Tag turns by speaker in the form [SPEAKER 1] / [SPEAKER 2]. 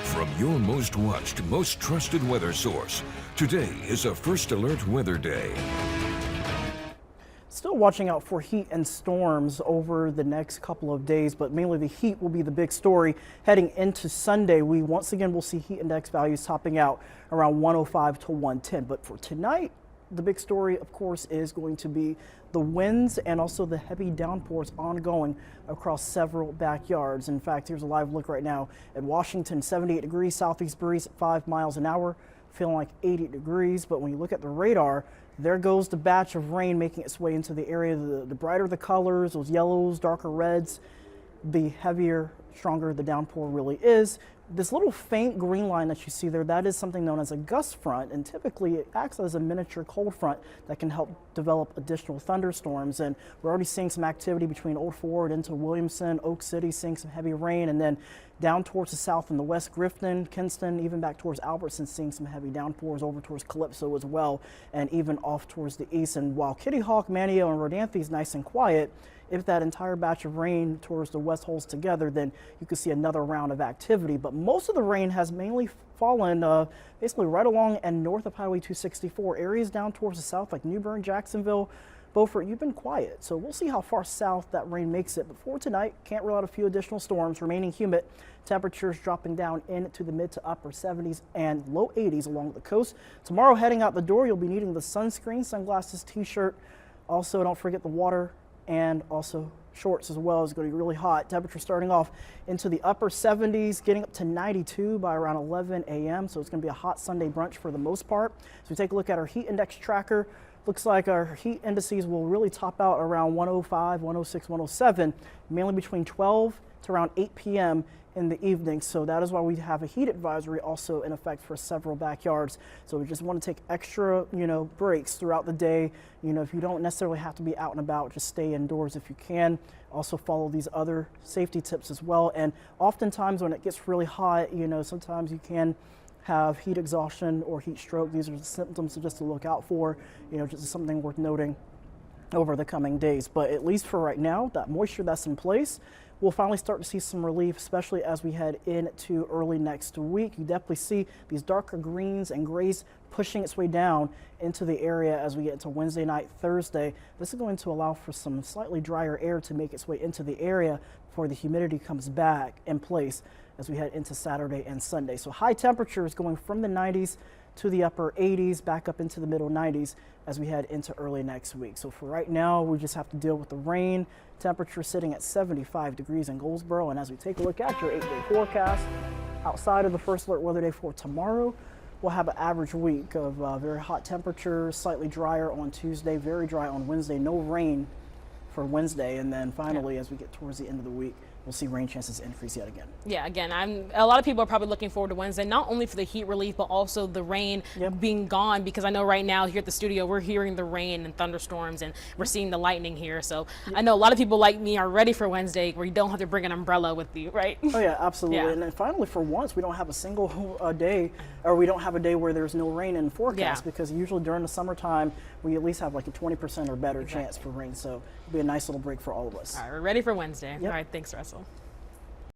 [SPEAKER 1] From your most watched, most trusted weather source, today is a First Alert Weather Day.
[SPEAKER 2] Still watching out for heat and storms over the next couple of days, but mainly the heat will be the big story heading into Sunday. We once again will see heat index values topping out around 105 to 110. But for tonight, the big story, of course, is going to be the winds and also the heavy downpours ongoing across several backyards. In fact, here's a live look right now at Washington, 78 degrees, southeast breeze at 5 miles an hour, feeling like 80 degrees. But when you look at the radar, there goes the batch of rain making its way into the area. The brighter the colors, those yellows, darker reds, the heavier, stronger the downpour really is. This little faint green line that you see there, that is something known as a gust front, and typically it acts as a miniature cold front that can help develop additional thunderstorms. And we're already seeing some activity between Old Ford into Williamson, Oak City, seeing some heavy rain, and then down towards the south and the west, Grifton, Kinston, even back towards Albertson, seeing some heavy downpours over towards Calypso as well, and even off towards the east. And while Kitty Hawk, Manio, and Rodanthe is nice and quiet, if that entire batch of rain towards the west holds together, then you could see another round of activity. But most of the rain has mainly fallen basically right along and north of Highway 264. Areas down towards the south like New Bern, Jacksonville, Beaufort, you've been quiet. So we'll see how far south that rain makes it. But for tonight, can't rule out a few additional storms, remaining humid. Temperatures dropping down into the mid to upper 70s and low 80s along the coast. Tomorrow heading out the door, you'll be needing the sunscreen, sunglasses, t-shirt. Also, don't forget the water and also shorts as well. It's going to be really hot. Temperature starting off into the upper 70s, getting up to 92 by around 11 a.m. So it's going to be a hot Sunday brunch for the most part. So we take a look at our heat index tracker. Looks like our heat indices will really top out around 105, 106, 107, mainly between 12 to around 8 p.m. in the evening. So that is why we have a heat advisory also in effect for several backyards. So we just want to take extra, breaks throughout the day. If you don't necessarily have to be out and about, just stay indoors if you can. Also follow these other safety tips as well. And oftentimes when it gets really hot, sometimes you can have heat exhaustion or heat stroke. These are the symptoms just to look out for, just something worth noting over the coming days. But at least for right now, that moisture that's in place, we'll finally start to see some relief, especially as we head into early next week. You definitely see these darker greens and grays pushing its way down into the area as we get into Wednesday night, Thursday. This is going to allow for some slightly drier air to make its way into the area before the humidity comes back in place as we head into Saturday and Sunday. So high temperatures going from the 90s to the upper 80s, back up into the middle 90s as we head into early next week. So for right now, we just have to deal with the rain. Temperature sitting at 75 degrees in Goldsboro. And as we take a look at your 8-day forecast, outside of the First Alert Weather Day for tomorrow, we'll have an average week of very hot temperatures, slightly drier on Tuesday, very dry on Wednesday, no rain for Wednesday. And then finally, as we get towards the end of the week, we'll see rain chances increase yet again.
[SPEAKER 3] Yeah, again, a lot of people are probably looking forward to Wednesday, not only for the heat relief, but also the rain being gone, because I know right now here at the studio, we're hearing the rain and thunderstorms and we're seeing the lightning here. So I know a lot of people like me are ready for Wednesday where you don't have to bring an umbrella with you, right? Oh yeah, absolutely. Yeah. And then finally, for once, we don't have a single day, or we don't have a day where there's no rain in the forecast, because usually during the summertime, we at least have like a 20% or better chance for rain. So it'll be a nice little break for all of us. All right, we're ready for Wednesday. All right, thanks, Russell.